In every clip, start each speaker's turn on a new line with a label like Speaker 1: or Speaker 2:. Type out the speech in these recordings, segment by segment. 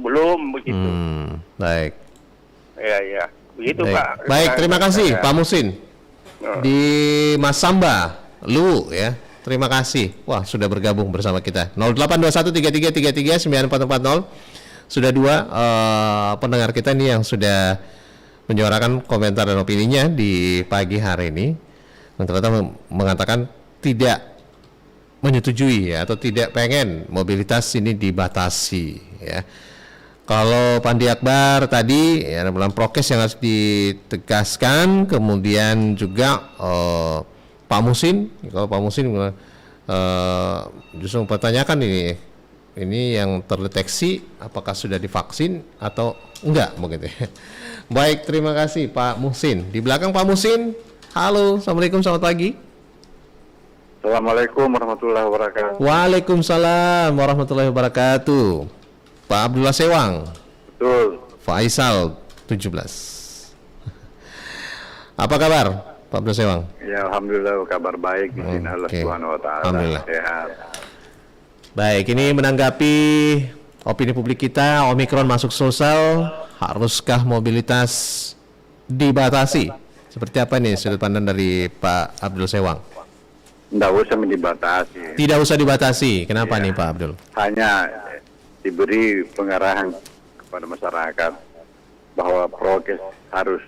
Speaker 1: belum begitu.
Speaker 2: Baik.
Speaker 1: Ya, begitu
Speaker 2: Baik.
Speaker 1: Pak.
Speaker 2: Baik, terima kasih Pak Musin di Mas Samba, Lu ya. Terima kasih. Wah, sudah bergabung bersama kita. 082133339440. Sudah dua pendengar kita nih yang sudah menyuarakan komentar dan opininya di pagi hari ini. Yang ternyata mengatakan tidak menyetujui ya, atau tidak pengen mobilitas ini dibatasi ya. Kalau Pandi Akbar tadi ya, dalam prokes yang harus ditegaskan, kemudian juga Pak Musin, kalau Pak Musin justru mempertanyakan ini yang terdeteksi apakah sudah divaksin atau enggak begitu ya. Baik, terima kasih Pak Musin. Di belakang Pak Musin, halo, assalamualaikum, selamat pagi.
Speaker 3: Assalamualaikum warahmatullahi wabarakatuh.
Speaker 2: Waalaikumsalam warahmatullahi wabarakatuh. Pak Abdullah Sewang.
Speaker 3: Betul.
Speaker 2: Faisal 17. Apa kabar Pak Abdullah Sewang?
Speaker 3: Ya, alhamdulillah kabar baik di sini, Allah Subhanahu wa taala.
Speaker 2: Alhamdulillah.
Speaker 3: Sehat.
Speaker 2: Baik, ini menanggapi opini publik kita, Omikron masuk sosial, haruskah mobilitas dibatasi? Seperti apa nih sudut pandang dari Pak Abdul Sewang?
Speaker 3: Tidak usah dibatasi.
Speaker 2: Tidak usah dibatasi. Kenapa nih Pak Abdul?
Speaker 3: Hanya diberi pengarahan kepada masyarakat bahwa prokes harus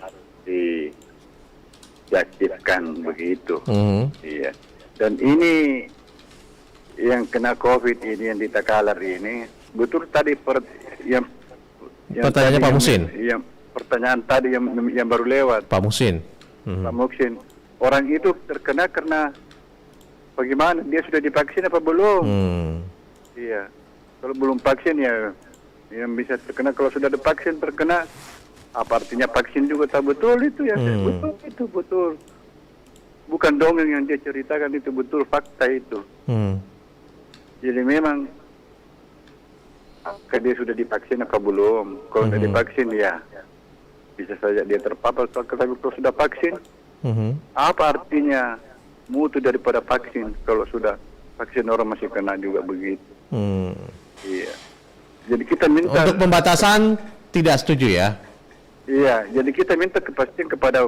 Speaker 3: diaktifkan begitu. Iya. Dan ini yang kena COVID ini, yang di Takalar ini, betul tadi yang
Speaker 2: pertanyaannya Pak Musin.
Speaker 3: Yang pertanyaan tadi yang baru lewat.
Speaker 2: Pak Musin.
Speaker 3: Pak Musin. Orang itu terkena karena bagaimana? Dia sudah divaksin apa belum? Iya. Kalau belum vaksin ya yang bisa terkena. Kalau sudah divaksin terkena, apa artinya vaksin juga tak betul itu ya? Betul itu betul. Bukan dongeng yang dia ceritakan, itu betul fakta itu. Jadi memang apakah dia sudah divaksin apa belum? Kalau sudah divaksin ya bisa saja dia terpapar. Tapi kalau sudah vaksin, apa artinya mutu daripada vaksin kalau sudah vaksin orang masih kena juga begitu? Iya. Jadi kita minta
Speaker 2: untuk pembatasan tidak setuju ya?
Speaker 3: Iya. Jadi kita minta kepastian kepada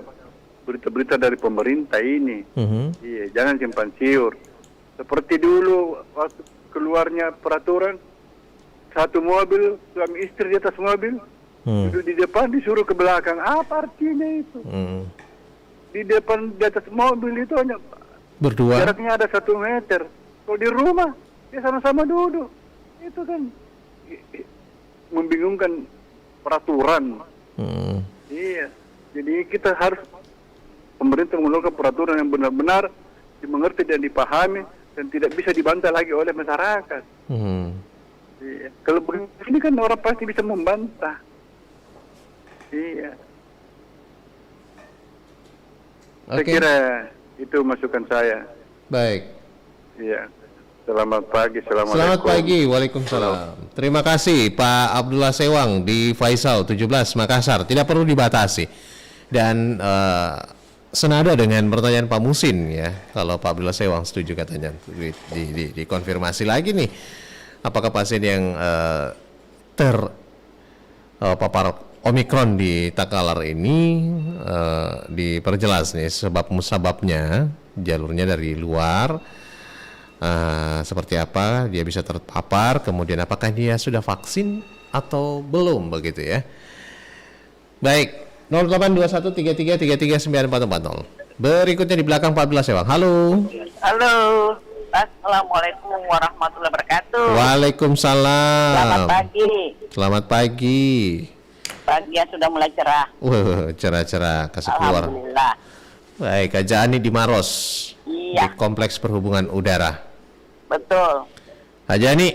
Speaker 3: berita-berita dari pemerintah ini. Iya. Jangan simpan siur. Seperti dulu waktu keluarnya peraturan, satu mobil suami istri di atas mobil, duduk di depan disuruh ke belakang. Apa artinya itu? Di depan di atas mobil itu hanya
Speaker 2: berdua. Jaraknya
Speaker 3: ada 1 meter. Kalau di rumah ya sama-sama duduk. Itu kan membingungkan peraturan. Iya. Jadi kita harus pemerintah mengeluarkan peraturan yang benar-benar dimengerti dan dipahami dan tidak bisa dibantah lagi oleh masyarakat. Iya. Kalau begini kan orang pasti bisa membantah. Iya. Saya kira itu masukan saya.
Speaker 2: Baik.
Speaker 3: Iya. Selamat pagi. Assalamualaikum.
Speaker 2: Selamat pagi. Waalaikumsalam. Terima kasih Pak Abdullah Sewang di Faisal 17 Makassar. Tidak perlu dibatasi. Dan senada dengan pertanyaan Pak Musin ya. Kalau Pak Abdullah Sewang setuju katanya, dikonfirmasi lagi nih. Apakah pasien yang terpapar Omikron di Takalar ini diperjelas nih sebab-musababnya, jalurnya dari luar, seperti apa dia bisa terpapar, kemudian apakah dia sudah vaksin atau belum begitu ya. Baik, 082133339440. Berikutnya di belakang 14 ya Bang. Halo.
Speaker 4: Halo. Assalamualaikum warahmatullahi wabarakatuh.
Speaker 2: Waalaikumsalam.
Speaker 4: Selamat pagi.
Speaker 2: Selamat pagi.
Speaker 4: Pagi sudah mulai cerah.
Speaker 2: Cerah-cerah kasih keluar.
Speaker 4: Alhamdulillah.
Speaker 2: Baik, Kak Jani di Maros.
Speaker 4: Iya.
Speaker 2: Di Kompleks Perhubungan Udara.
Speaker 4: Betul.
Speaker 2: Kak Jani.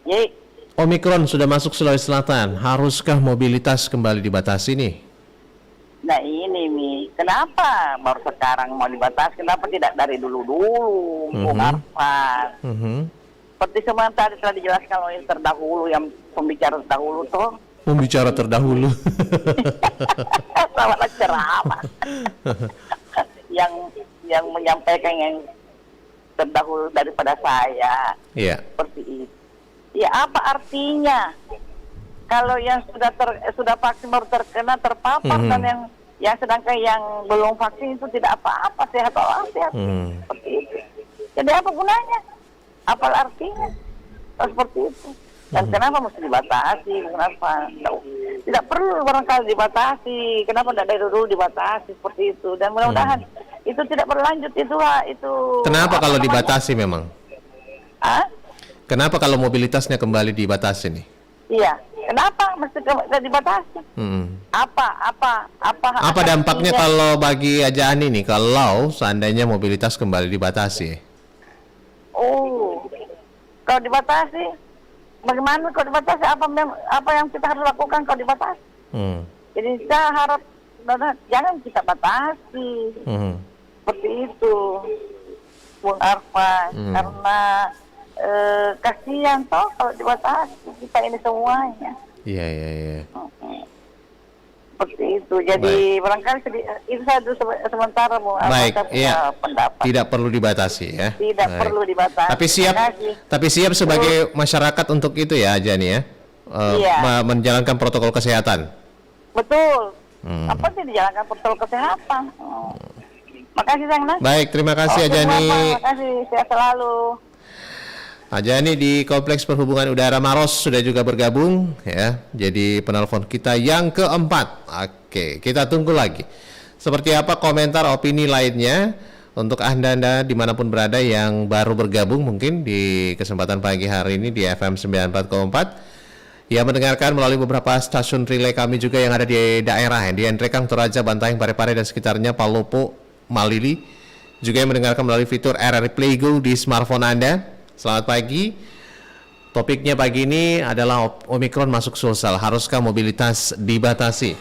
Speaker 4: Iya.
Speaker 2: Omikron sudah masuk Sulawesi Selatan. Haruskah mobilitas kembali dibatasi nih?
Speaker 4: Nah ini Mi, kenapa baru sekarang mau dibatasi? Kenapa tidak dari dulu-dulu? Seperti semua tadi telah dijelaskan oleh terdahulu, yang pembicara terdahulu tuh.
Speaker 2: Pembicara terdahulu.
Speaker 4: Sama ceramah. yang menyampaikan yang terdahulu daripada saya.
Speaker 2: Iya.
Speaker 4: Seperti itu. Ya apa artinya? kalau yang sudah vaksin baru terkena terpapar dan yang sedangkan yang belum vaksin itu tidak apa-apa, sehat walafiat. Seperti itu. Jadi apa gunanya? Apa artinya? Seperti itu. Dan kenapa mesti dibatasi? Kenapa? Tidak perlu barangkali dibatasi. Kenapa tidak dari dulu dibatasi seperti itu? Dan mudah-mudahan itu tidak berlanjut itu.
Speaker 2: Kenapa kalau dibatasi memang?
Speaker 4: Kenapa
Speaker 2: kalau mobilitasnya kembali dibatasi nih?
Speaker 4: Iya. Kenapa mesti dibatasi? Apa
Speaker 2: dampaknya kalau bagi Aja Ani nih kalau seandainya mobilitas kembali dibatasi?
Speaker 4: Kalau dibatasi, bagaimana kalau dibatasi? Apa yang kita harus lakukan kalau dibatasi? Jadi saya harap jangan kita batasi. Seperti itu, Bung Arfan, karena kasihan toh kalau dibatasi kita ini semuanya.
Speaker 2: Iya.
Speaker 4: Seperti itu. Jadi barangkali itu saja sementara Bung Arfan.
Speaker 2: Baik, iya.
Speaker 4: Pendapat.
Speaker 2: Tidak perlu dibatasi ya.
Speaker 4: Tidak perlu dibatasi.
Speaker 2: Tapi siap sebagai masyarakat untuk itu ya, Jani ya. Menjalankan protokol kesehatan.
Speaker 4: Betul. Apa sih dijalankan protokol kesehatan? Makasih Sang Nas.
Speaker 2: Baik, terima kasih Ajani.
Speaker 4: Terima kasih, sehat selalu.
Speaker 2: Ajani di Kompleks Perhubungan Udara Maros sudah juga bergabung ya. Jadi penelpon kita yang keempat. Oke, kita tunggu lagi. Seperti apa komentar opini lainnya untuk Anda dimanapun berada yang baru bergabung mungkin di kesempatan pagi hari ini di FM 94,4. Ya, mendengarkan melalui beberapa stasiun relay kami juga yang ada di daerah di Endrekang, Toraja, Bantaeng, Parepare dan sekitarnya, Palopo, Malili. Juga yang mendengarkan melalui fitur RRI Play Go di smartphone Anda. Selamat pagi. Topiknya pagi ini adalah Omikron masuk Sulsel. Haruskah mobilitas dibatasi?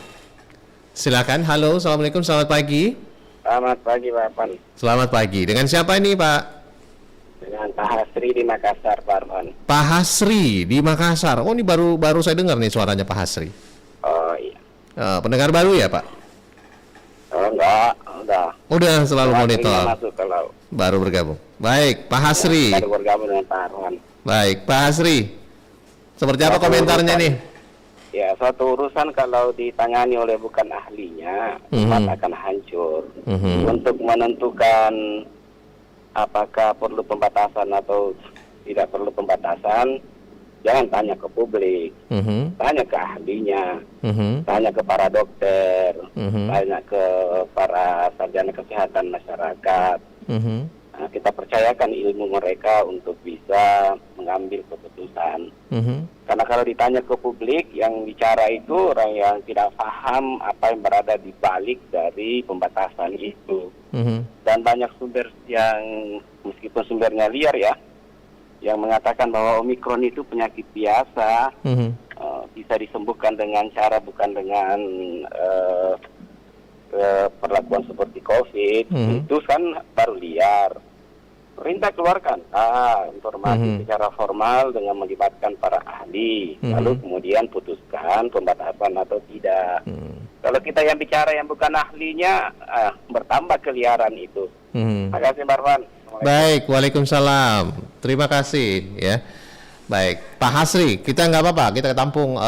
Speaker 2: Silakan. Halo, assalamualaikum. Selamat pagi.
Speaker 1: Selamat pagi, Pak Arfan.
Speaker 2: Selamat pagi. Dengan siapa ini, Pak?
Speaker 1: Dengan Pak Hasri di Makassar, Pak Arfan.
Speaker 2: Pak Hasri di Makassar. Oh, ini baru saya dengar nih suaranya Pak Hasri.
Speaker 1: Oh iya.
Speaker 2: Pendengar baru ya, Pak?
Speaker 1: Enggak,
Speaker 2: udah selalu monitor.
Speaker 1: Masuk ke laut.
Speaker 2: Baru bergabung. Baik, Pak Hasri.
Speaker 1: Baru bergabung dengan Pak Arfan.
Speaker 2: Baik, Pak Hasri. Seperti apa komentarnya nih?
Speaker 1: Ya, suatu urusan kalau ditangani oleh bukan ahlinya, akan hancur. Untuk menentukan apakah perlu pembatasan atau tidak perlu pembatasan, jangan tanya ke publik, tanya ke ahlinya, tanya ke para dokter, tanya ke para sarjana kesehatan masyarakat. Nah, kita percayakan ilmu mereka untuk bisa mengambil keputusan. Karena kalau ditanya ke publik, yang bicara itu orang yang tidak paham apa yang berada di balik dari pembatasan itu. Dan banyak sumber yang meskipun sumbernya liar ya, yang mengatakan bahwa Omikron itu penyakit biasa, bisa disembuhkan dengan cara bukan dengan perlakuan seperti COVID, itu kan baru liar. Perintah keluarkan informasi secara formal dengan melibatkan para ahli, lalu kemudian putuskan pembatasan atau tidak. Kalau kita yang bicara yang bukan ahlinya, bertambah keliaran itu. Terima kasih, Mbak Arfan.
Speaker 2: Baik, waalaikumsalam. Terima kasih ya. Baik, Pak Hasri, kita nggak apa-apa, kita tampung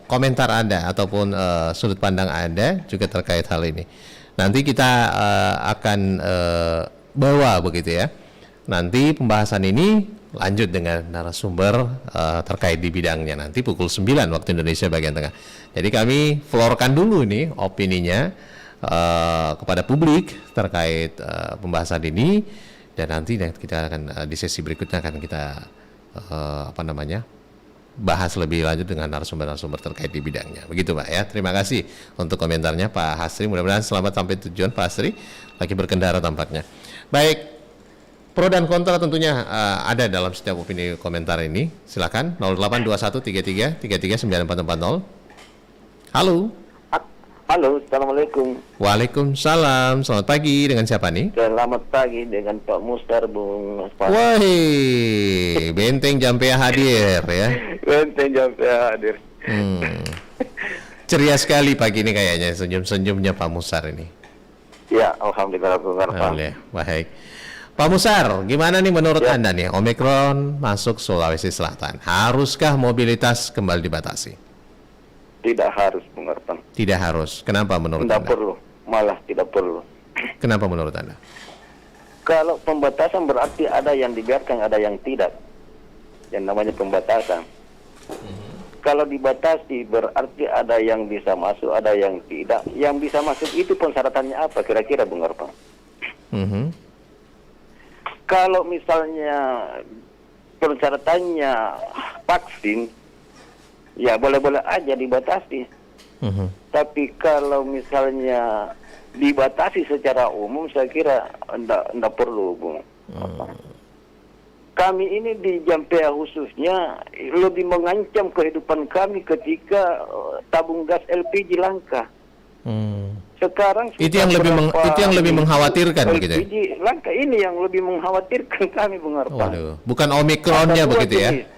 Speaker 2: komentar Anda ataupun sudut pandang Anda juga terkait hal ini. Nanti kita akan bawa begitu ya. Nanti pembahasan ini lanjut dengan narasumber terkait di bidangnya nanti pukul 9 waktu Indonesia bagian tengah. Jadi kami floorkan dulu ini opininya kepada publik terkait pembahasan ini, dan nanti kita akan di sesi berikutnya akan kita bahas lebih lanjut dengan narasumber-narasumber terkait di bidangnya. Begitu Pak ya. Terima kasih untuk komentarnya Pak Hasri. Mudah-mudahan selamat sampai tujuan Pak Hasri. Lagi berkendara tampaknya. Baik. Pro dan kontra tentunya ada dalam setiap opini komentar ini. Silakan 082133339440. Halo.
Speaker 5: Halo, assalamualaikum.
Speaker 2: Waalaikumsalam. Selamat pagi. Dengan siapa nih?
Speaker 5: Selamat pagi dengan Pak Mustar, Bung Asfal.
Speaker 2: Woi, Benteng Jampea hadir ya.
Speaker 5: Benteng Jampea hadir.
Speaker 2: Ceria sekali pagi ini kayaknya senyum-senyumnya Pak Mustar ini.
Speaker 5: Ya, alhamdulillah Bung Arfan.
Speaker 2: Baik. Pak Musar, gimana nih menurut Anda nih Omikron masuk Sulawesi Selatan? Haruskah mobilitas kembali dibatasi?
Speaker 5: Tidak harus, Bung Arfan.
Speaker 2: Tidak harus. Kenapa menurut
Speaker 5: Tidak
Speaker 2: Anda?
Speaker 5: perlu, malah tidak perlu.
Speaker 2: Kenapa menurut Anda?
Speaker 5: Kalau pembatasan berarti ada yang dibiarkan, ada yang tidak. Yang namanya pembatasan. Kalau dibatasi berarti ada yang bisa masuk, ada yang tidak. Yang bisa masuk itu persyaratannya apa kira-kira, Bung Arfan? Kalau misalnya persyaratannya vaksin, ya boleh-boleh aja dibatasi. Tapi kalau misalnya dibatasi secara umum, saya kira enggak perlu, Bung. Kami ini di Jampea khususnya lebih mengancam kehidupan kami ketika tabung gas LPG langka. Sekarang
Speaker 2: Itu yang lebih mengkhawatirkan begitu ya?
Speaker 5: LPG langka, ini yang lebih mengkhawatirkan kami, Bung Arfan.
Speaker 2: Waduh, bukan omikronnya
Speaker 5: Ada dua
Speaker 2: begitu ya?
Speaker 5: jenis.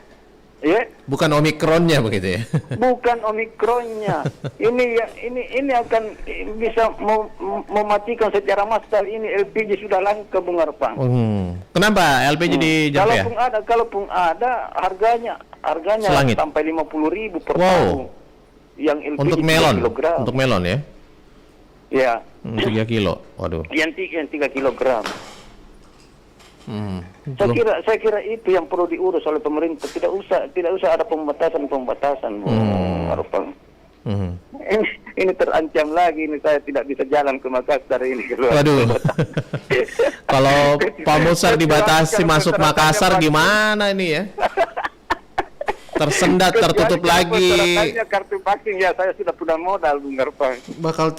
Speaker 5: Ya,
Speaker 2: Bukan omikronnya begitu ya?
Speaker 5: bukan omikronnya. Ini akan bisa mematikan secara massal. Ini LPG sudah langka, Bung Arfan.
Speaker 2: Kenapa LPG di Jampea?
Speaker 5: Kalaupun ada harganya
Speaker 2: Selangit.
Speaker 5: sampai 50.000 per
Speaker 2: Wow.
Speaker 5: tahun. Yang LPG
Speaker 2: Untuk
Speaker 5: 3
Speaker 2: melon,
Speaker 5: kilogram.
Speaker 2: untuk melon ya?
Speaker 5: Ya,
Speaker 2: 3 kilo, waduh.
Speaker 5: yang 3 kilogram.
Speaker 2: Hmm.
Speaker 5: Saya kira itu yang perlu diurus oleh pemerintah. Tidak usah ada pembatasan, Bung Arfan. Ini terancam lagi, ini saya tidak bisa jalan ke Makassar ini.
Speaker 2: Waduh. Kalau Pak Musar dibatasi masuk Makassar gimana ini ya? Tersendat, tertutup lagi.
Speaker 5: Kartu vaksin ya, saya sudah punya modal, Bung Arfan.
Speaker 2: Bakal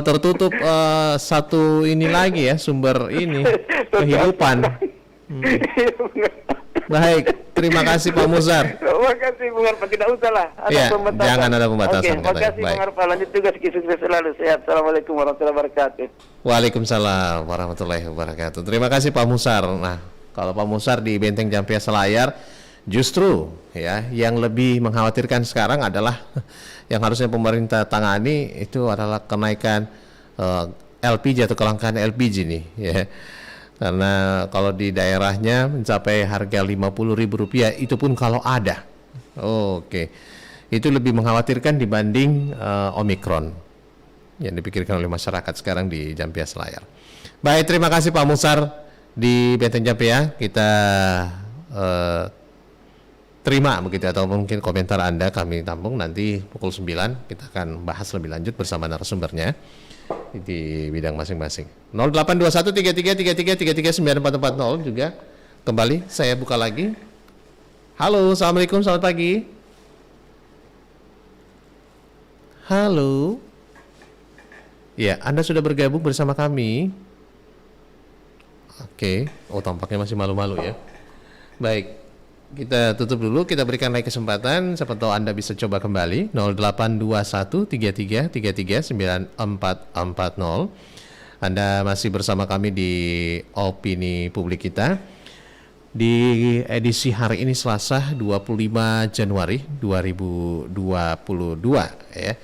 Speaker 2: tertutup satu ini lagi ya, sumber ini kehidupan. Baik, terima kasih Pak Musar.
Speaker 5: Terima kasih, Bung Arfan. Tidak usah lah ada
Speaker 2: Ya,
Speaker 5: pembatasan.
Speaker 2: jangan ada pembatasan.
Speaker 5: Oke, terima
Speaker 2: katanya.
Speaker 5: kasih,
Speaker 2: Baik.
Speaker 5: Bung Arfan. Lanjut tugas, sukses selalu, sehat. Assalamualaikum warahmatullahi wabarakatuh.
Speaker 2: Waalaikumsalam warahmatullahi wabarakatuh. Terima kasih Pak Musar. Nah, kalau Pak Musar di Benteng Jampea Selayar, justru ya yang lebih mengkhawatirkan sekarang adalah yang harusnya pemerintah tangani itu adalah kenaikan LPG atau kelangkaan LPG nih ya. Karena kalau di daerahnya mencapai harga Rp50.000 itu pun kalau ada. Oke. Itu lebih mengkhawatirkan dibanding Omikron yang dipikirkan oleh masyarakat sekarang di Jampea Selayar. Baik, terima kasih Pak Musar di Benteng Jampea. Kita terima begitu atau mungkin komentar Anda kami tampung nanti pukul 9 kita akan bahas lebih lanjut bersama narasumbernya di bidang masing-masing. 08213333339440 juga kembali saya buka lagi. Halo, Assalamualaikum, selamat pagi. Halo. Ya, Anda sudah bergabung bersama kami. Oke, tampaknya masih malu-malu ya. Baik. Kita tutup dulu, kita berikan lagi kesempatan, siapa tahu Anda bisa coba kembali 082133339440. Anda masih bersama kami di Opini Publik kita di edisi hari ini Selasa 25 Januari 2022 ya.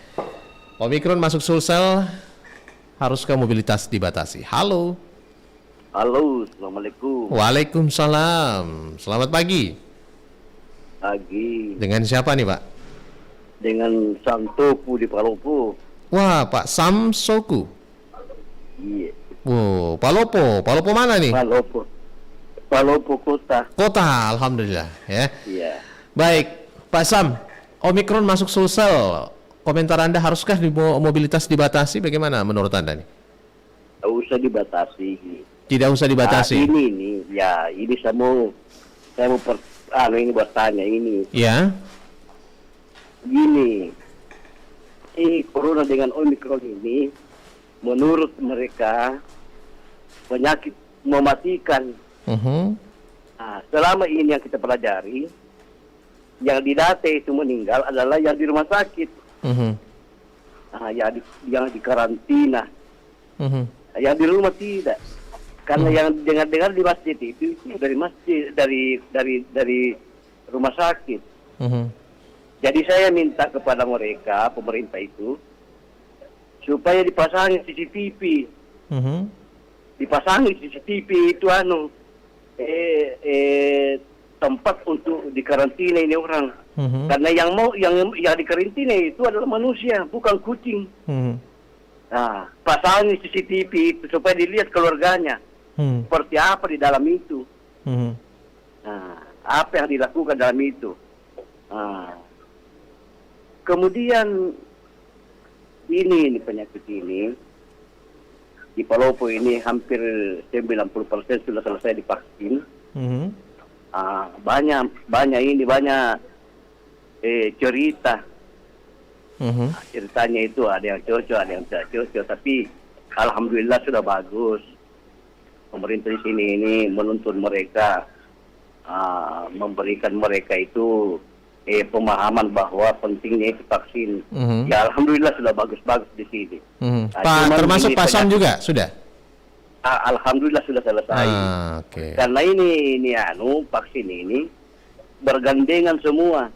Speaker 2: Omikron masuk Sulsel, haruskah mobilitas dibatasi? Halo.
Speaker 1: Halo, Assalamualaikum.
Speaker 2: Waalaikumsalam. Selamat pagi.
Speaker 1: Pagi.
Speaker 2: Dengan siapa nih Pak?
Speaker 1: Dengan Samtoku di Palopo.
Speaker 2: Wah, Pak Samsoku.
Speaker 1: Iya.
Speaker 2: Wow, Palopo. Palopo mana nih?
Speaker 1: Palopo kota.
Speaker 2: Kota, alhamdulillah ya.
Speaker 1: Iya.
Speaker 2: Baik, Pak Sam. Omikron masuk Sulsel. Komentar Anda, haruskah mobilitas dibatasi? Bagaimana menurut Anda nih?
Speaker 1: Tak usah dibatasi.
Speaker 2: Tidak usah dibatasi.
Speaker 1: Ini saya mau ini bertanya ini.
Speaker 2: Ya.
Speaker 1: Gini, corona dengan Omikron ini, menurut mereka penyakit mematikan. Nah, selama ini yang kita pelajari, yang didata itu meninggal adalah yang di rumah sakit. Nah, yang di karantina. Yang di rumah tidak. Karena yang dengar di masjid itu dari masjid, dari rumah sakit. Jadi saya minta kepada mereka, pemerintah itu, supaya dipasangi CCTV. Dipasangi CCTV itu tempat untuk dikarantina ini orang.
Speaker 5: Karena yang dikarantina itu adalah manusia, bukan kucing. Nah, pasangin CCTV itu supaya dilihat keluarganya seperti apa di dalam itu. Nah, apa yang dilakukan dalam itu. Nah, kemudian ini penyakit ini di Palopo ini hampir 90% sudah selesai divaksin. Banyak cerita. Ceritanya itu ada yang cocok, ada yang tidak cocok, tapi alhamdulillah sudah bagus. Pemerintah di sini ini menuntun mereka, memberikan mereka itu pemahaman bahwa pentingnya itu vaksin. Ya alhamdulillah sudah bagus-bagus di sini.
Speaker 2: Pak, termasuk Pak Sam juga sudah?
Speaker 5: Alhamdulillah sudah selesai.
Speaker 2: Okay.
Speaker 5: Karena ini vaksin ini bergandengan semua.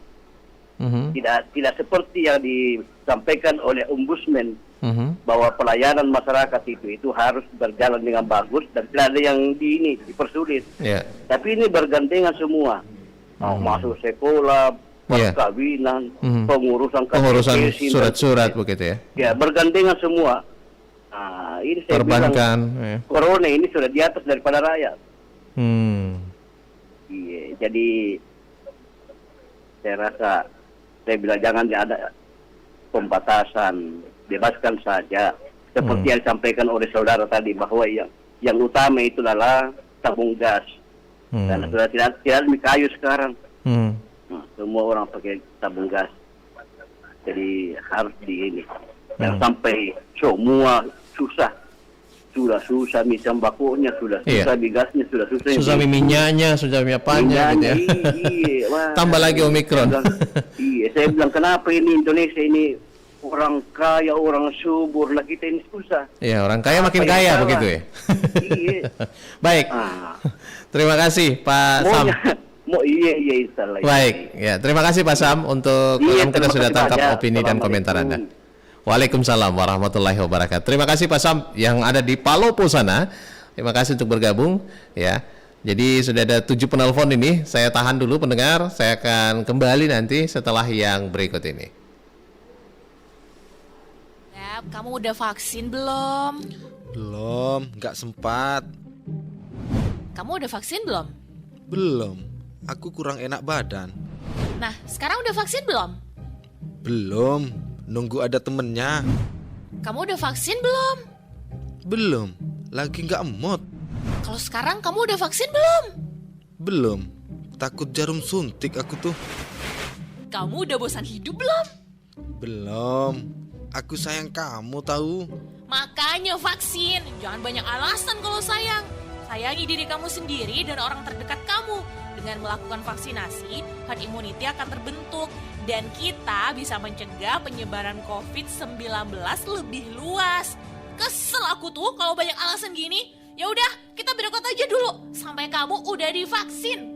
Speaker 5: Tidak seperti yang disampaikan oleh Ombudsman bahwa pelayanan masyarakat itu harus berjalan dengan bagus dan tidak ada yang dipersulit. Tapi ini bergandengan semua. Masuk sekolah, perkawinan, pengurusan
Speaker 2: surat-surat begitu ya.
Speaker 5: Ya, bergandengan semua. Ini saya
Speaker 2: perbankan,
Speaker 5: bilang, corona ini sudah di atas daripada rakyat. Iya, jadi saya rasa saya bilang jangan ada pembatasan, bebaskan saja. Seperti yang disampaikan oleh saudara tadi bahwa yang utama itu adalah tabung gas. Karena sudah tidak ada kayu sekarang. Semua orang pakai tabung gas. Jadi harus jangan sampai semua susah. Sudah susah mie sembakonya, sudah susah migasnya, sudah susah.
Speaker 2: Susah minyaknya, sudah apanya gitu ya.
Speaker 5: Wah,
Speaker 2: tambah lagi Omikron.
Speaker 5: Saya bilang kenapa ini Indonesia ini orang kaya, orang subur, lah kita ini susah.
Speaker 2: Iya, orang kaya makin kaya begitu ya.
Speaker 5: Iya.
Speaker 2: Baik. Terima kasih Pak Sam.
Speaker 5: Iya insyaallah.
Speaker 2: Baik, ya terima kasih Pak Sam untuk kita sudah tangkap opini dan komentar Anda. Waalaikumsalam warahmatullahi wabarakatuh. Terima kasih Pak Sam yang ada di Palopo sana. Terima kasih untuk bergabung ya. Jadi sudah ada 7 penelpon ini. Saya tahan dulu pendengar. Saya akan kembali nanti setelah yang berikut ini.
Speaker 6: Kamu udah vaksin belum?
Speaker 7: Belum, nggak sempat.
Speaker 6: Kamu udah vaksin belum?
Speaker 7: Belum, aku kurang enak badan.
Speaker 6: Nah, sekarang udah vaksin belum?
Speaker 7: Belum, nunggu ada temennya.
Speaker 6: Kamu udah vaksin belum?
Speaker 7: Belum, lagi nggak emot.
Speaker 6: Kalau sekarang kamu udah vaksin belum?
Speaker 7: Belum, takut jarum suntik aku tuh.
Speaker 6: Kamu udah bosan hidup belum?
Speaker 7: Belum, aku sayang kamu tahu.
Speaker 6: Makanya vaksin, jangan banyak alasan kalau sayang. Sayangi diri kamu sendiri dan orang terdekat kamu. Dengan melakukan vaksinasi, herd immunity akan terbentuk dan kita bisa mencegah penyebaran COVID-19 lebih luas. Kesel aku tuh kalau banyak alasan gini. Ya udah, kita berdekat aja dulu sampai kamu udah divaksin.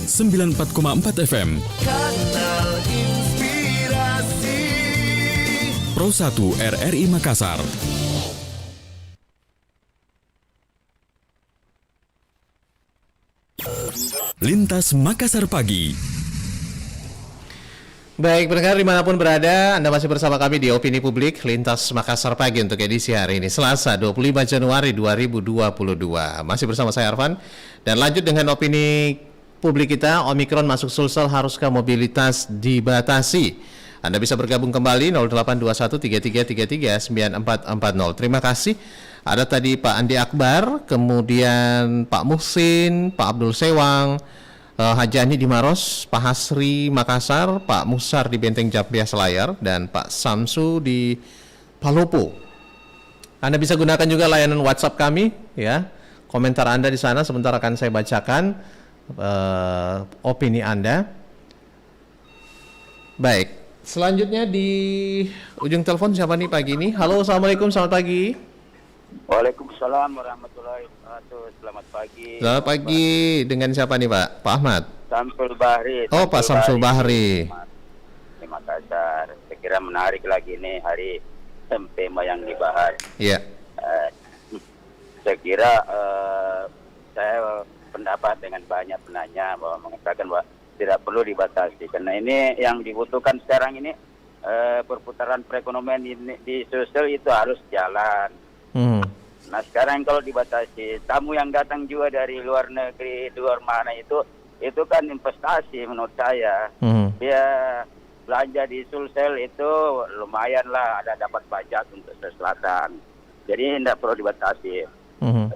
Speaker 8: 94,4 FM.
Speaker 9: Kanal Inspirasi.
Speaker 8: Pro 1 RRI Makassar. Lintas Makassar Pagi.
Speaker 2: Baik, pendengar dimanapun berada, Anda masih bersama kami di Opini Publik Lintas Makassar Pagi untuk edisi hari ini, Selasa 25 Januari 2022. Masih bersama saya Arfan, dan lanjut dengan opini publik kita. Omikron masuk Sulsel, haruskah mobilitas dibatasi? Anda bisa bergabung kembali 082133339440. Terima kasih. Ada tadi Pak Andi Akbar, kemudian Pak Muhsin, Pak Abdul Sewang, Haji Ani di Maros, Pak Hasri Makassar, Pak Musar di Benteng Japia Selayar, dan Pak Samsu di Palopo. Anda bisa gunakan juga layanan WhatsApp kami, ya. Komentar Anda di sana sebentar akan saya bacakan opini Anda. Baik, selanjutnya di ujung telepon siapa nih pagi ini? Halo, assalamualaikum, selamat pagi.
Speaker 1: Waalaikumsalam warahmatullahi wabarakatuh. Selamat pagi.
Speaker 2: Selamat pagi. Dengan siapa nih Pak? Pak Ahmad?
Speaker 1: Samsul Bahri.
Speaker 2: Oh, Pak Samsul Bahri.
Speaker 1: Di Makassar. Saya kira menarik lagi nih hari tema yang dibahas.
Speaker 2: Iya.
Speaker 1: Saya kira saya pendapat dengan banyak penanya bahwa mengatakan bahwa tidak perlu dibatasi. Karena ini yang dibutuhkan sekarang ini perputaran perekonomian di sosial itu harus jalan. Nah sekarang kalau dibatasi, tamu yang datang juga dari luar negeri, luar mana itu kan investasi menurut saya. Dia belanja di Sulsel itu lumayan lah, ada dapat pajak untuk Selatan. Jadi tidak perlu dibatasi.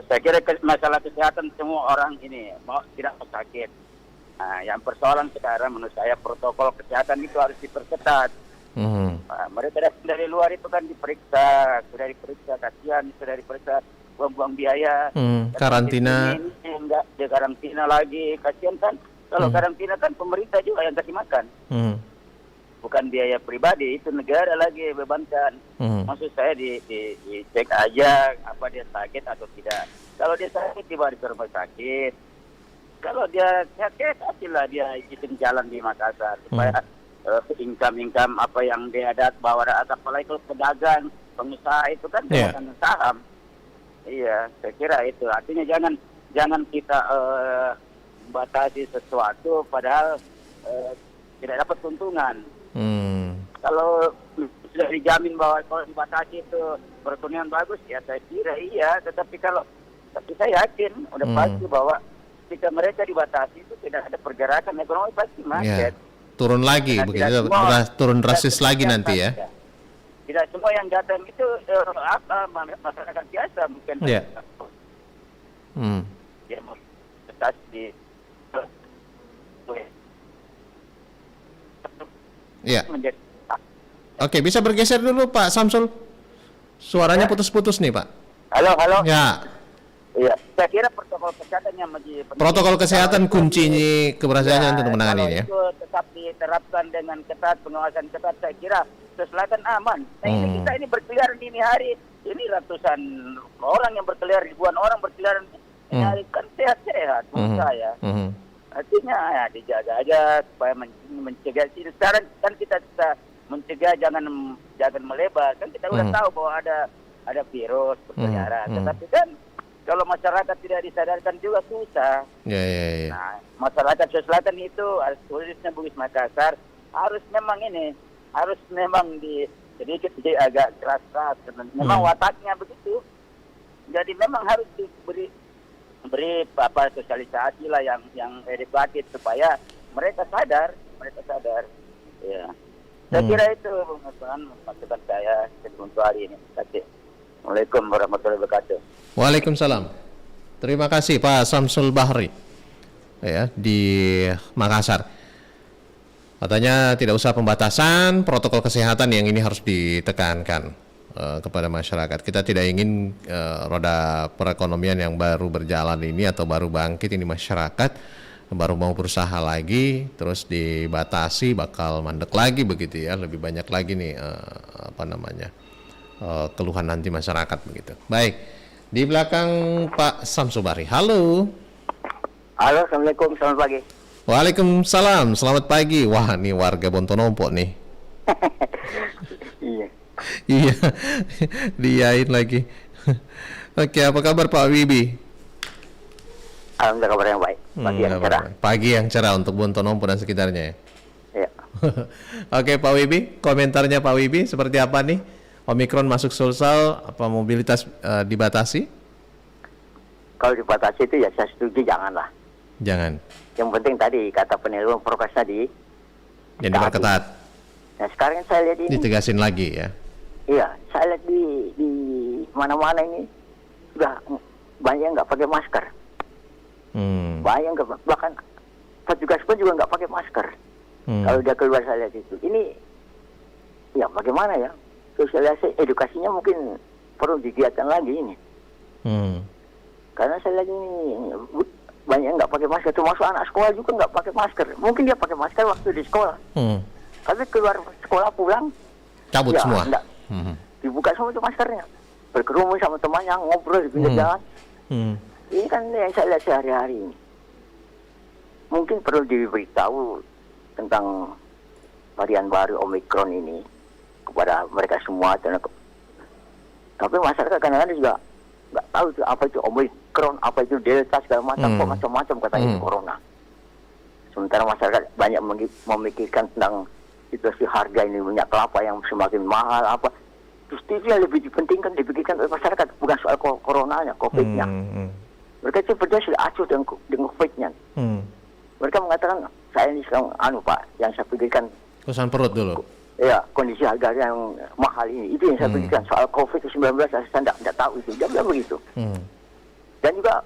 Speaker 1: Saya kira masalah kesehatan semua orang ini mau tidak sakit. Nah, yang persoalan sekarang menurut saya protokol kesehatan itu harus diperketat. Nah, mereka dari luar itu kan diperiksa, sudah diperiksa, kasihan, sudah diperiksa, buang-buang biaya.
Speaker 2: Karantina.
Speaker 1: Ini enggak di karantina lagi, kasihan kan. Kalau karantina kan pemerintah juga yang kasih makan. Bukan biaya pribadi, itu negara lagi bebankan. Maksud saya dicek aja apa dia sakit atau tidak. Kalau dia sakit dibawa ke rumah sakit. Kalau dia sakit, kasihlah dia izin jalan di Makassar supaya income apa yang dia bawa datang, apalagi kalau pedagang, pengusaha itu kan pemegang saham. Iya, saya kira itu. Artinya jangan kita batasi sesuatu padahal tidak dapat keuntungan. Kalau sudah dijamin bahwa kalau dibatasi itu perekonomian bagus, ya saya kira iya. Tapi saya yakin udah pasti bahwa jika mereka dibatasi itu tidak ada pergerakan ekonomi, pasti macet.
Speaker 2: Turun lagi, begitu, turun drastis lagi nanti ya.
Speaker 1: Tidak semua yang datang itu masyarakat biasa, bukan.
Speaker 2: Iya.
Speaker 1: Ya, di.
Speaker 2: Iya. Oke, bisa bergeser dulu Pak Samsul. Suaranya putus-putus nih Pak.
Speaker 1: Halo.
Speaker 2: Ya.
Speaker 1: Iya, saya kira protokol kesehatan yang menjadi penting.
Speaker 2: Protokol kesehatan kuncinya keberhasilannya untuk menangani ini ya.
Speaker 1: Kalau itu tetap diterapkan dengan ketat, pengawasan ketat, saya kira Selatan aman. Nah ini kita ini berkeliaran dini hari, ini ratusan orang yang berkeliaran, ribuan orang berkeliaran ini hari, kan sehat-sehat menurut saya. Artinya ya dijaga aja supaya mencegah. Sekarang kan kita mencegah jangan melebar. Kan kita udah tahu bahwa ada virus berkeliaran. Tetapi kan kalau masyarakat tidak disadarkan juga susah.
Speaker 2: Ya.
Speaker 1: Nah, masyarakat Selatan itu khususnya Bugis Makassar harus memang sedikit agak keras. Memang wataknya begitu. Jadi memang harus diberi sosialisasi lah yang edukatif supaya mereka sadar. Ya. Saya kira itu masukan saya untuk hari ini. Assalamualaikum warahmatullahi wabarakatuh.
Speaker 2: Waalaikumsalam. Terima kasih Pak Samsul Bahri ya di Makassar. Katanya tidak usah pembatasan, protokol kesehatan yang ini harus ditekankan kepada masyarakat. Kita tidak ingin roda perekonomian yang baru berjalan ini atau baru bangkit ini masyarakat baru mau berusaha lagi terus dibatasi bakal mandek lagi begitu ya. Lebih banyak lagi nih keluhan nanti masyarakat begitu. Baik. Di belakang Pak Samsul Bahri. Halo.
Speaker 1: Halo, assalamualaikum, selamat pagi.
Speaker 2: Waalaikumsalam, selamat pagi. Wah, nih warga Bontonompo nih.
Speaker 5: Iya.
Speaker 2: Iya, diain lagi. Oke, apa kabar Pak Wibi?
Speaker 5: Alhamdulillah kabar yang baik. Pagi yang
Speaker 2: kabar
Speaker 5: cerah.
Speaker 2: baik. Pagi yang cerah untuk Bontonompo dan sekitarnya ya.
Speaker 5: Iya.
Speaker 2: Oke Pak Wibi, komentarnya Pak Wibi seperti apa nih? Omikron masuk Sulsel, apa mobilitas dibatasi?
Speaker 5: Kalau dibatasi itu ya saya setuju janganlah.
Speaker 2: Jangan.
Speaker 5: Yang penting tadi kata penelpon prokes tadi.
Speaker 2: Yang diperketat.
Speaker 5: Nah sekarang saya lihat ini.
Speaker 2: Ditegasin lagi ya.
Speaker 5: Iya, saya lihat di mana-mana ini sudah banyak yang nggak pakai masker. Banyak yang nggak, bahkan petugas pun juga nggak pakai masker. Kalau dia keluar saya lihat itu. Ini ya bagaimana ya? Sosialisasi edukasinya mungkin perlu digiatkan lagi ini. Karena saya lihat ini banyak yang nggak pakai masker. Termasuk anak sekolah juga nggak pakai masker. Mungkin dia pakai masker waktu di sekolah. Tapi keluar sekolah pulang
Speaker 2: cabut
Speaker 5: ya,
Speaker 2: semua.
Speaker 5: Dibuka semua itu maskernya. Berkerumun sama temannya, ngobrol di pinggir jalan. Ini kan yang saya lihat sehari-hari ini. Mungkin perlu diberitahu tentang varian baru Omikron ini kepada mereka semua. Tapi masyarakat kadang-kadang juga nggak tahu itu apa itu Omikron, apa itu Delta, segala macam, kok macam-macam katanya itu Corona. Sementara masyarakat banyak memikirkan tentang situasi harga ini minyak kelapa yang semakin mahal apa. Justru itu yang lebih dipentingkan, dipikirkan oleh masyarakat, bukan soal coronanya, COVID-nya. Mereka sepertinya sudah acuh dengan COVID-nya. Mereka mengatakan, saya ini sekarang, Pak, yang saya pikirkan.
Speaker 2: Urusan perut dulu.
Speaker 5: Ya, kondisi harga yang mahal ini. Itu yang saya pikirkan. Soal COVID-19, saya tidak tahu itu. Dia bilang begitu. Dan juga,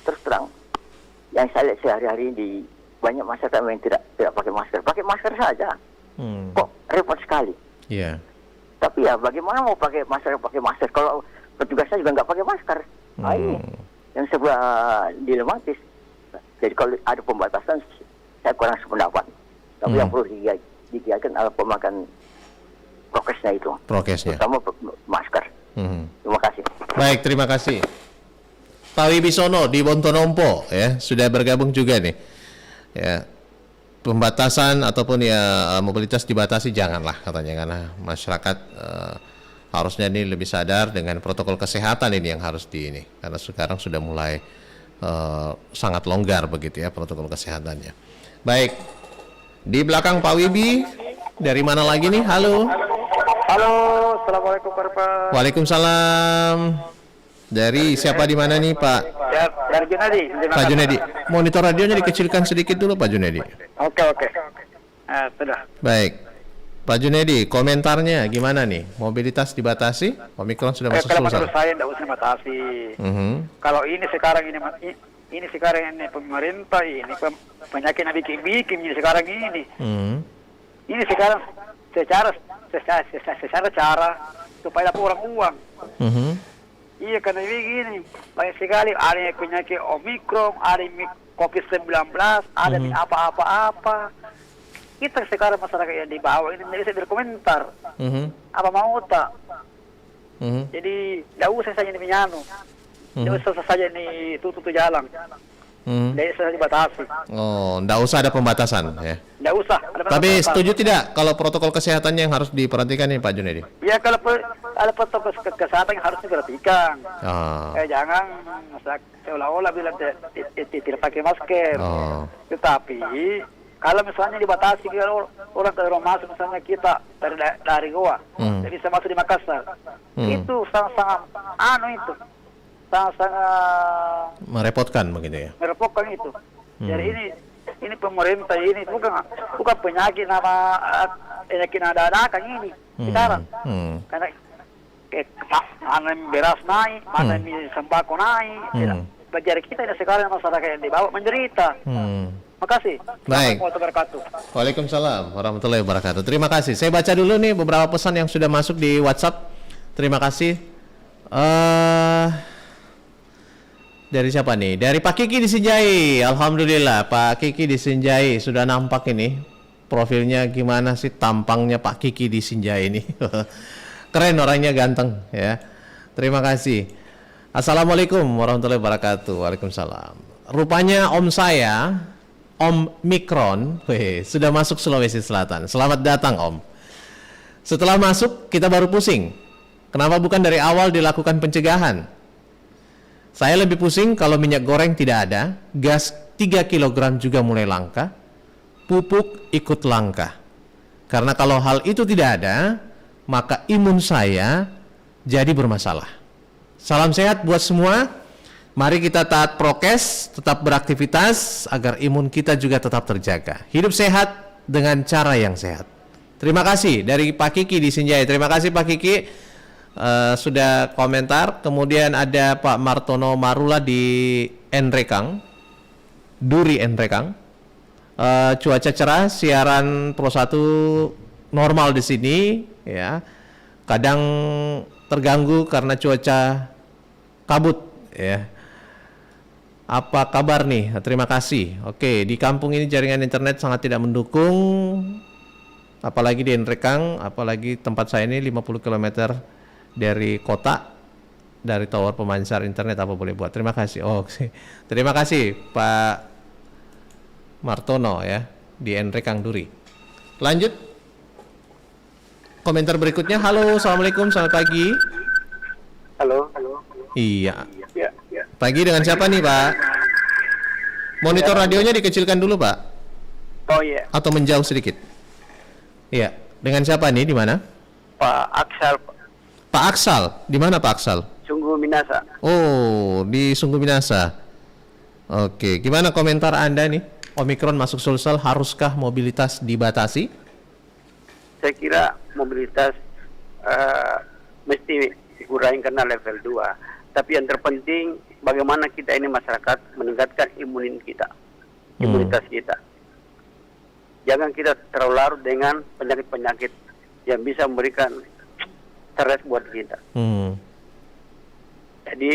Speaker 5: terus terang, yang saya lihat sehari-hari di banyak masyarakat yang tidak pakai masker. Pakai masker saja. Kok repot sekali.
Speaker 2: Iya.
Speaker 5: Tapi ya bagaimana mau pakai masker kalau petugasnya juga nggak pakai masker. Nah, ini yang sebuah dilematis. Jadi kalau ada pembatasan saya kurang sependapat. Tapi yang perlu digiatkan adalah pemakan prokesnya itu.
Speaker 2: Prokesnya.
Speaker 5: Terutama masker. Terima kasih.
Speaker 2: Baik, terima kasih. Pak Wibisono di Bontonompo ya sudah bergabung juga nih. Ya. Pembatasan ataupun ya mobilitas dibatasi janganlah katanya, karena masyarakat harusnya ini lebih sadar dengan protokol kesehatan ini yang harus ini, karena sekarang sudah mulai sangat longgar begitu ya protokol kesehatannya. Baik, di belakang Pak Wibi dari mana lagi nih? Halo.
Speaker 3: Halo, assalamualaikum Pak.
Speaker 2: Waalaikumsalam. Dari siapa di mana nih Pak?
Speaker 3: Ya, dari Junedi.
Speaker 2: Pak Junedi, monitor radionya dikecilkan sedikit dulu Pak Junedi.
Speaker 3: Oke. Sudah.
Speaker 2: Baik, Pak Junedi, komentarnya gimana nih? Mobilitas dibatasi, Omikron sudah masuk
Speaker 3: Kalau
Speaker 2: Sulsel.
Speaker 3: menurut saya tidak usah batasi. Kalau ini sekarang ini pemerintah ini penyakit yang bikin ini sekarang ini. Ini sekarang secara cara supaya dapat orang uang. Iya, karena begini, banyak sekali ada yang penyakit Omikron, ada yang COVID-19, ada yang apa-apa. Kita sekarang masyarakat yang di bawah ini bisa berkomentar. Apa mau tak? Jadi, tidak usah saja ini menyanu. Tidak usah saja ini tutup jalan. Tidak usah dibatasi.
Speaker 2: Oh, tidak usah ada pembatasan ya.
Speaker 3: Tidak usah.
Speaker 2: Tapi setuju tidak kalau protokol kesehatannya yang harus diperhatikan nih Pak Junedi?
Speaker 3: Ya, kalau protokol kesehatan yang harus diperhatikan. Jangan seolah-olah bilang tidak pakai masker. Tetapi kalau misalnya dibatasi kalau orang kalau masuk misalnya kita dari Goa, jadi bisa masuk di Makassar, itu sangat sangat
Speaker 2: merepotkan begitu ya.
Speaker 3: Merepotkan itu. Jadi ini pemerintah ini bukan penyakit nama penyakit ada-adakan ini sekarang. Karena mana beras naik, mana sembako naik. Jadi kita ini sekarang masyarakat yang dibawa menderita. Makasih.
Speaker 2: Baik.
Speaker 3: Waalaikumsalam
Speaker 2: warahmatullahi wabarakatuh. Terima kasih. Saya baca dulu nih beberapa pesan yang sudah masuk di WhatsApp. Terima kasih. Dari siapa nih? Dari Pak Kiki di Sinjai. Alhamdulillah Pak Kiki di Sinjai sudah nampak ini. Profilnya gimana sih tampangnya Pak Kiki di Sinjai ini? Keren, orangnya ganteng ya. Terima kasih. Assalamualaikum warahmatullahi wabarakatuh. Waalaikumsalam. Rupanya om saya Omikron sudah masuk Sulawesi Selatan. Selamat datang Om. Setelah masuk kita baru pusing. Kenapa bukan dari awal dilakukan pencegahan? Saya lebih pusing kalau minyak goreng tidak ada, gas 3 kg juga mulai langka, pupuk ikut langka. Karena kalau hal itu tidak ada, maka imun saya jadi bermasalah. Salam sehat buat semua. Mari kita taat prokes, tetap beraktivitas agar imun kita juga tetap terjaga. Hidup sehat dengan cara yang sehat. Terima kasih dari Pak Kiki di Sinjai. Terima kasih Pak Kiki sudah komentar. Kemudian ada Pak Martono Marula di Enrekang, Duri Enrekang. Cuaca cerah, siaran Pro 1 normal di sini, ya. Kadang terganggu karena cuaca kabut, ya. Apa kabar nih? Terima kasih. Oke, di kampung ini jaringan internet sangat tidak mendukung, apalagi di Enrekang, apalagi tempat saya ini 50 km dari kota, dari tower pemancar internet, apa boleh buat. Terima kasih. Terima kasih Pak Martono ya di Enrekang Duri. Lanjut komentar berikutnya. Halo, assalamualaikum, selamat pagi.
Speaker 1: Halo.
Speaker 2: Iya.
Speaker 1: Ya.
Speaker 2: Pagi, dengan siapa nih Pak? Monitor radionya dikecilkan dulu Pak.
Speaker 1: Oh iya,
Speaker 2: Atau menjauh sedikit. Iya. Dengan siapa nih? Di mana?
Speaker 1: Pak Aksal,
Speaker 2: Pak Aksal. Di mana Pak Aksal?
Speaker 1: Sungguh Minasa.
Speaker 2: Oh, di Sungguh Minasa. Oke, gimana komentar Anda nih? Omikron masuk Sulsel, haruskah mobilitas dibatasi?
Speaker 1: Saya kira mobilitas mesti dikurangi karena level 2. Tapi yang terpenting bagaimana kita ini masyarakat meningkatkan imunitas kita. Jangan kita terlalu larut dengan penyakit-penyakit yang bisa memberikan stres buat kita. Jadi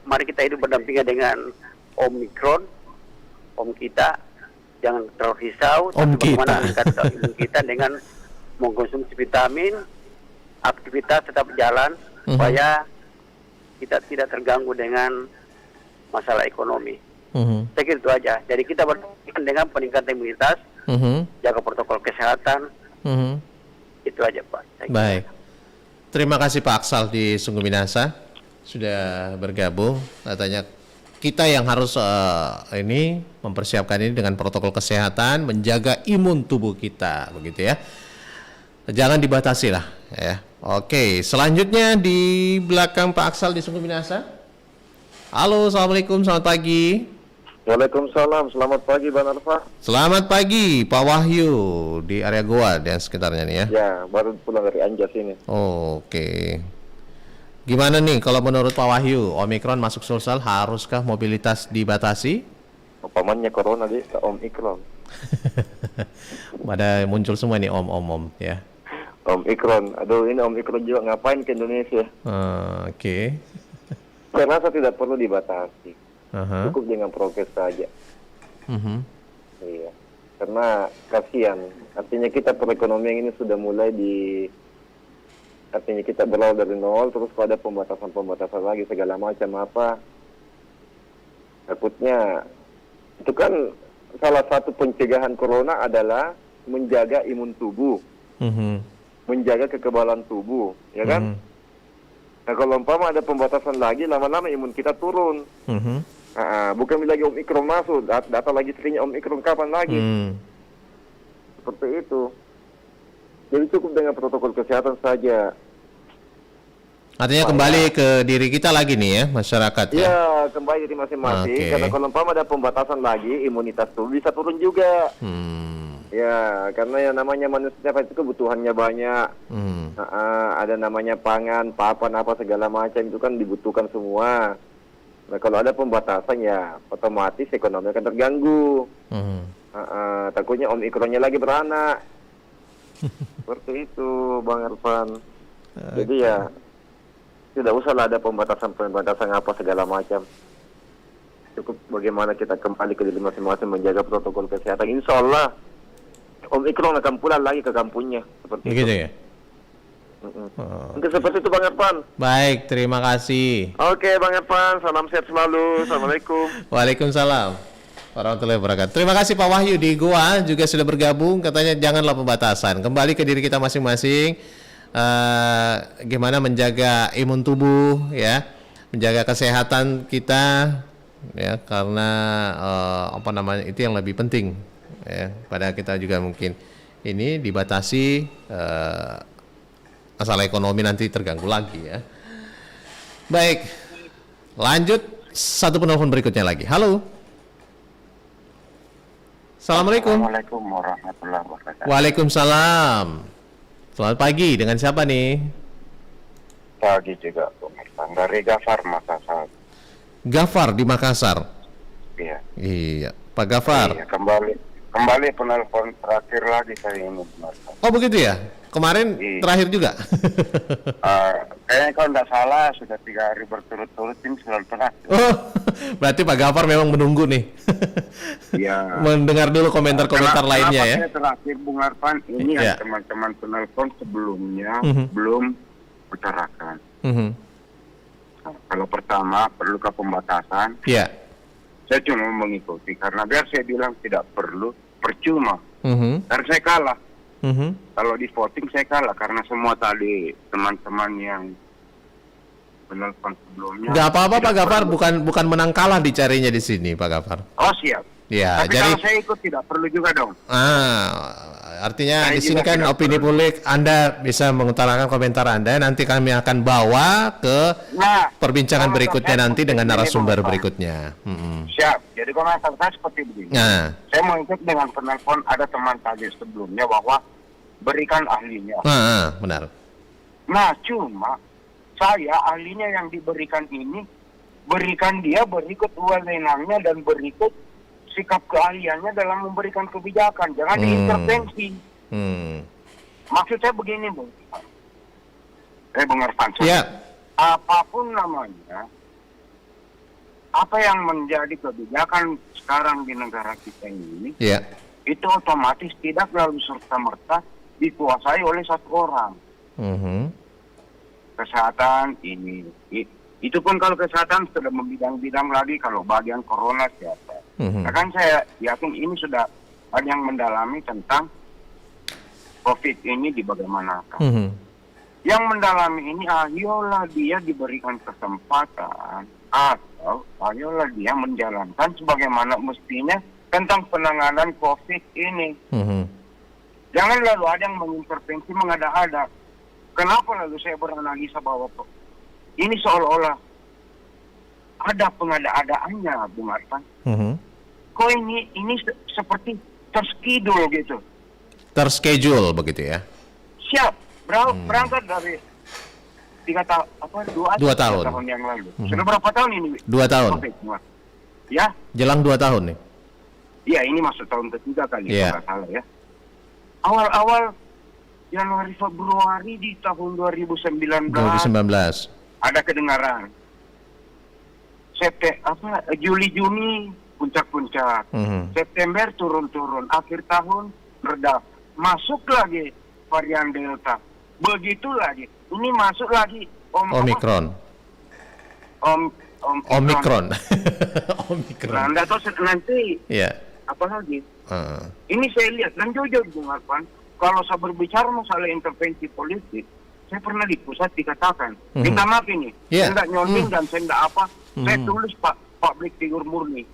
Speaker 1: mari kita hidup berdampingan dengan Omikron, Om kita, jangan terlalu risau.
Speaker 2: Om
Speaker 1: bagaimana
Speaker 2: kita.
Speaker 1: meningkatkan imun kita dengan mengkonsumsi vitamin, aktivitas tetap jalan supaya kita tidak terganggu dengan masalah ekonomi. Saya kira itu aja. Jadi kita berkaitan dengan peningkatan imunitas, jaga protokol kesehatan. Itu aja Pak.
Speaker 2: Baik. Terima kasih Pak Aksal di Sungguh Minasa sudah bergabung. Katanya kita yang harus ini mempersiapkan ini dengan protokol kesehatan, menjaga imun tubuh kita, begitu ya. Jangan dibatasi lah, ya. Oke, selanjutnya di belakang Pak Aksal di Sungguh Minasa. Halo, assalamualaikum, selamat pagi.
Speaker 3: Waalaikumsalam, selamat pagi Bang Alfa.
Speaker 2: Selamat pagi, Pak Wahyu di area Goa dan sekitarnya nih ya.
Speaker 3: Ya, baru pulang dari Anjas ini.
Speaker 2: Oke. Gimana nih kalau menurut Pak Wahyu, Omikron masuk Sulsel, haruskah mobilitas dibatasi?
Speaker 3: Pamannya corona deh, Omikron.
Speaker 2: Pada muncul semua nih om ya.
Speaker 3: Omikron, aduh ini Omikron juga ngapain ke Indonesia?
Speaker 2: Oke.
Speaker 3: Saya rasa tidak perlu dibatasi,
Speaker 2: Aha.
Speaker 3: cukup dengan prokes saja. Iya, karena kasihan. Artinya kita perekonomian ini sudah mulai artinya kita berawal dari nol, terus kalau ada pembatasan lagi segala macam apa, takutnya itu kan salah satu pencegahan corona adalah menjaga imun tubuh, menjaga kekebalan tubuh, ya kan? Nah kalau umpama ada pembatasan lagi, lama-lama imun kita turun. Bukan lagi Omikron masuk, data lagi seringnya Omikron kapan lagi? Seperti itu. Jadi cukup dengan protokol kesehatan saja.
Speaker 2: Artinya kembali ke diri kita lagi nih ya, masyarakat ya.
Speaker 3: Ya, kembali diri masing-masing.
Speaker 2: Oke.
Speaker 3: Karena kalau umpama ada pembatasan lagi, imunitas tubuh bisa turun juga. Ya, karena yang namanya manusia itu kebutuhannya banyak. Ada namanya pangan, papan, apa segala macam itu kan dibutuhkan semua. Nah, kalau ada pembatasan ya otomatis ekonomi akan terganggu. Takutnya Omikronnya lagi beranak. Seperti itu, Bang Irfan. Jadi ya tidak usahlah ada pembatasan apa segala macam. Cukup bagaimana kita kembali ke diri masing-masing menjaga protokol kesehatan. Insya Allah Omikron akan pulang lagi ke kampungnya. Seperti
Speaker 2: Begitu
Speaker 3: itu.
Speaker 2: ya.
Speaker 3: Mungkin seperti itu Bang Irfan.
Speaker 2: Baik, terima kasih.
Speaker 3: Oke Bang Irfan, salam sehat selalu. Assalamualaikum.
Speaker 2: Waalaikumsalam. warahmatullahi wabarakatuh. Terima kasih Pak Wahyu di Goa juga sudah bergabung. Katanya janganlah pembatasan. Kembali ke diri kita masing-masing. Gimana menjaga imun tubuh, ya, menjaga kesehatan kita, ya, karena itu yang lebih penting. Ya, pada kita juga mungkin ini dibatasi, masalah ekonomi nanti terganggu lagi, ya. Baik, lanjut satu penelpon berikutnya lagi. Halo. Assalamualaikum.
Speaker 5: Assalamualaikum warahmatullahi wabarakatuh.
Speaker 2: Waalaikumsalam. Selamat pagi, dengan siapa nih?
Speaker 5: Pagi juga, pemirsa. Dari Gafar Makassar.
Speaker 2: Gafar di Makassar.
Speaker 5: Iya.
Speaker 2: Iya, Pak Gafar.
Speaker 5: Iya, kembali penelpon terakhir lagi saya ini, pemirsa.
Speaker 2: Oh begitu ya? Kemarin
Speaker 5: Iya.
Speaker 2: terakhir juga?
Speaker 5: Kayaknya kalau nggak salah sudah 3 hari berturut-turut ini selalu terakhir.
Speaker 2: Oh, berarti Pak Gafar memang menunggu nih.
Speaker 5: Iya.
Speaker 2: Mendengar dulu komentar-komentar lainnya ya.
Speaker 5: Kenapa saya terakhir, Bung Arfan, ini
Speaker 2: Iya.
Speaker 5: yang teman-teman penelpon sebelumnya belum utarakan. Nah, kalau pertama, perlukah pembatasan?
Speaker 2: Iya.
Speaker 5: Saya cuma mengikuti, karena biar saya bilang tidak perlu, percuma. Karena saya kalah. Kalau di voting saya kalah, karena semua tadi teman-teman yang penelpon sebelumnya.
Speaker 2: Nggak apa-apa Pak
Speaker 5: tidak
Speaker 2: Gafar,
Speaker 5: perlu.
Speaker 2: bukan menang kalah dicarinya di sini Pak Gafar.
Speaker 5: Oh siap.
Speaker 2: Ya,
Speaker 5: Tapi
Speaker 2: jadi
Speaker 5: kalau saya ikut tidak perlu juga dong.
Speaker 2: artinya
Speaker 5: Saya
Speaker 2: di sini
Speaker 5: juga
Speaker 2: kan
Speaker 5: tidak
Speaker 2: opini
Speaker 5: perlu.
Speaker 2: publik, Anda bisa mengutarakan komentar Anda, nanti kami akan bawa ke
Speaker 5: Nah,
Speaker 2: perbincangan
Speaker 5: komentar
Speaker 2: berikutnya
Speaker 5: saya
Speaker 2: nanti
Speaker 5: seperti
Speaker 2: dengan
Speaker 5: ini,
Speaker 2: narasumber
Speaker 5: Bang Arfan.
Speaker 2: berikutnya.
Speaker 5: Siap. Jadi komentar saya seperti begini.
Speaker 2: Nah,
Speaker 5: Saya mau ikut dengan penelpon ada teman tadi sebelumnya bahwa berikan ahlinya.
Speaker 2: benar.
Speaker 5: Nah, cuma saya ahlinya yang diberikan ini berikan dia berikut wewenangnya dan berikut sikap keahliannya dalam memberikan kebijakan. Jangan diintervensi. Maksud saya begini, Bung. Bung Arfan.
Speaker 2: Ya.
Speaker 5: Apapun namanya, apa yang menjadi kebijakan sekarang di negara kita ini,
Speaker 2: Ya.
Speaker 5: itu otomatis tidak lalu serta-merta dikuasai oleh satu orang. Kesehatan ini, itu pun kalau kesehatan sudah membidang-bidang lagi, kalau bagian corona siapa. Kan saya yakin ini sudah ada yang mendalami tentang COVID ini di bagaimanakah. Yang mendalami ini, ayolah dia diberikan kesempatan atau ayolah dia menjalankan sebagaimana mestinya tentang penanganan COVID ini. Jangan lalu ada yang mengintervensi, mengada-ada. Kenapa lalu saya beranalisa bahwa ini seolah-olah ada pengada-adaannya, Bung Arfan? Kok ini seperti terschedule gitu?
Speaker 2: Terschedule begitu ya?
Speaker 5: Siap, berangkat dari 2 tahun yang lalu. Sudah berapa tahun ini?
Speaker 2: 2 tahun.
Speaker 5: Ya?
Speaker 2: Jelang 2 tahun nih.
Speaker 5: Ya, ini masuk tahun ketiga kali,
Speaker 2: Iya.
Speaker 5: kalau nggak salah ya. Awal-awal Januari Februari di tahun 2019 ada kedengaran. Juli Juni puncak-puncak. September turun-turun, akhir tahun reda. Masuk lagi varian Delta. Begitu lagi. Ini masuk lagi
Speaker 2: Omikron. Omikron. Omikron.
Speaker 5: Nah, Anda tahu nanti
Speaker 2: Iya.
Speaker 5: apa lagi? Ini saya lihat, dan jujur Bung Arfan, kalau saya berbicara masalah intervensi politik, saya pernah di pusat dikatakan, minta maaf ini,
Speaker 2: Yeah.
Speaker 5: saya tidak nyonding dan saya tidak apa, saya tulis public figure murni.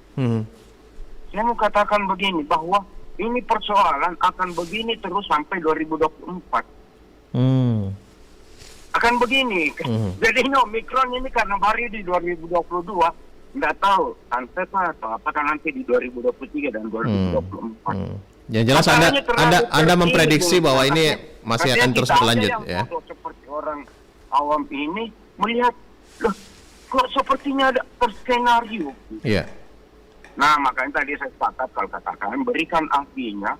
Speaker 5: Saya mau katakan begini, bahwa ini persoalan akan begini terus sampai 2024. Akan begini. Jadi ini Omikron ini karena baru di 2022, nggak tahu santet atau apakah nanti di 2023 dan 2024.
Speaker 2: Yang jelas Anda memprediksi bahwa ini masih akan terus berlanjut ya.
Speaker 5: Seperti orang awam ini melihat, loh, kok sepertinya ada skenario.
Speaker 2: Iya.
Speaker 5: Nah, makanya tadi saya sepakat kalau katakan berikan ahlinya,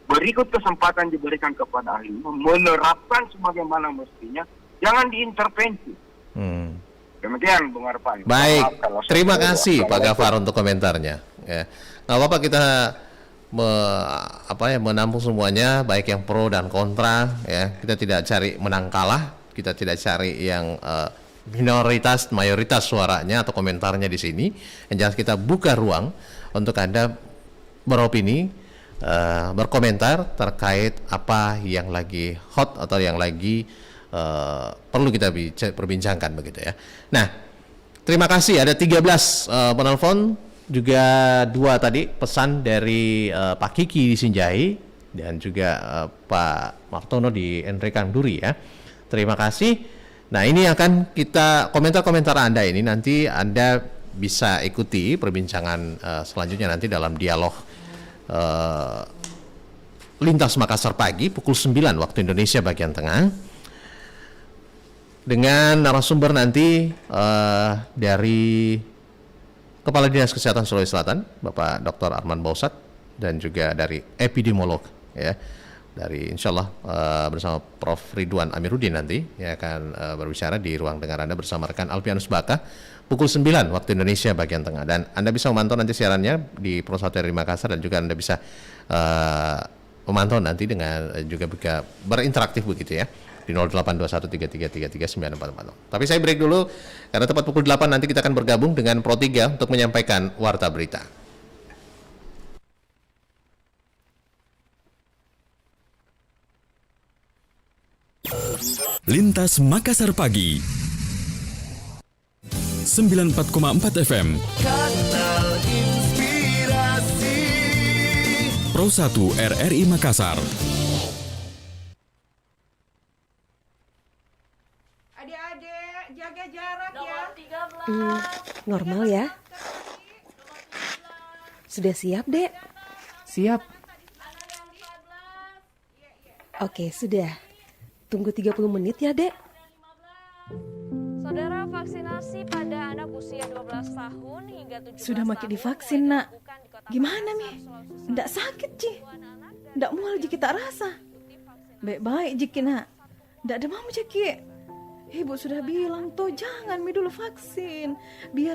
Speaker 5: berikut kesempatan diberikan kepada ahlinya, menerapkan sebagaimana mestinya, jangan diintervensi. Demikian Bung Arfan.
Speaker 2: Baik,
Speaker 5: Maaf kalau saya
Speaker 2: terima
Speaker 5: bodoh.
Speaker 2: kasih Pak Gafar untuk komentarnya. Ya, nggak apa-apa kita menampung semuanya, baik yang pro dan kontra. Ya, kita tidak cari menang kalah, kita tidak cari yang minoritas, mayoritas suaranya atau komentarnya di sini. Yang jelas kita buka ruang untuk Anda beropini, berkomentar terkait apa yang lagi hot atau yang lagi perlu kita perbincangkan begitu ya. Nah, terima kasih ada 13 penelpon, juga 2 tadi pesan dari Pak Kiki di Sinjai dan juga Pak Martono di Enrekang Duri ya. Terima kasih. Nah, ini akan kita komentar-komentar Anda ini nanti Anda bisa ikuti perbincangan selanjutnya nanti dalam dialog Lintas Makassar pagi pukul 9 waktu Indonesia bagian tengah. Dengan narasumber nanti dari Kepala Dinas Kesehatan Sulawesi Selatan, Bapak Dr. Arman Bausat, dan juga dari epidemiolog, ya, dari insya Allah bersama Prof. Ridwan Amiruddin nanti yang akan berbicara di ruang dengar Anda bersama rekan Alpianus Baka pukul 9 waktu Indonesia bagian tengah. Dan Anda bisa memantau nanti siarannya di Pro 1 RRI Makassar, dan juga Anda bisa memantau nanti dengan juga berinteraktif begitu ya di 082133333944. Tapi saya break dulu karena tepat pukul 8 nanti kita akan bergabung dengan Pro 3 untuk menyampaikan warta berita.
Speaker 8: Lintas Makassar pagi 94,4 FM
Speaker 9: Kanal Inspirasi
Speaker 8: Pro 1 RRI Makassar.
Speaker 10: Adik-adik, jaga jarak ya.
Speaker 11: Normal ya. Sudah siap, Dek?
Speaker 10: Siap.
Speaker 11: Oke, sudah. Tunggu 30 menit ya, Dek.
Speaker 12: Saudara, vaksinasi pada anak usia 12 tahun hingga 17
Speaker 10: Sudah makin divaksin, Nak. Gimana, Mi? Nggak sakit, Ci? Nggak mual jiki tak rasa? Baik-baik jiki, Nak. Nggak demam jiki. Ibu sudah bilang tuh jangan Mi dulu vaksin. Biar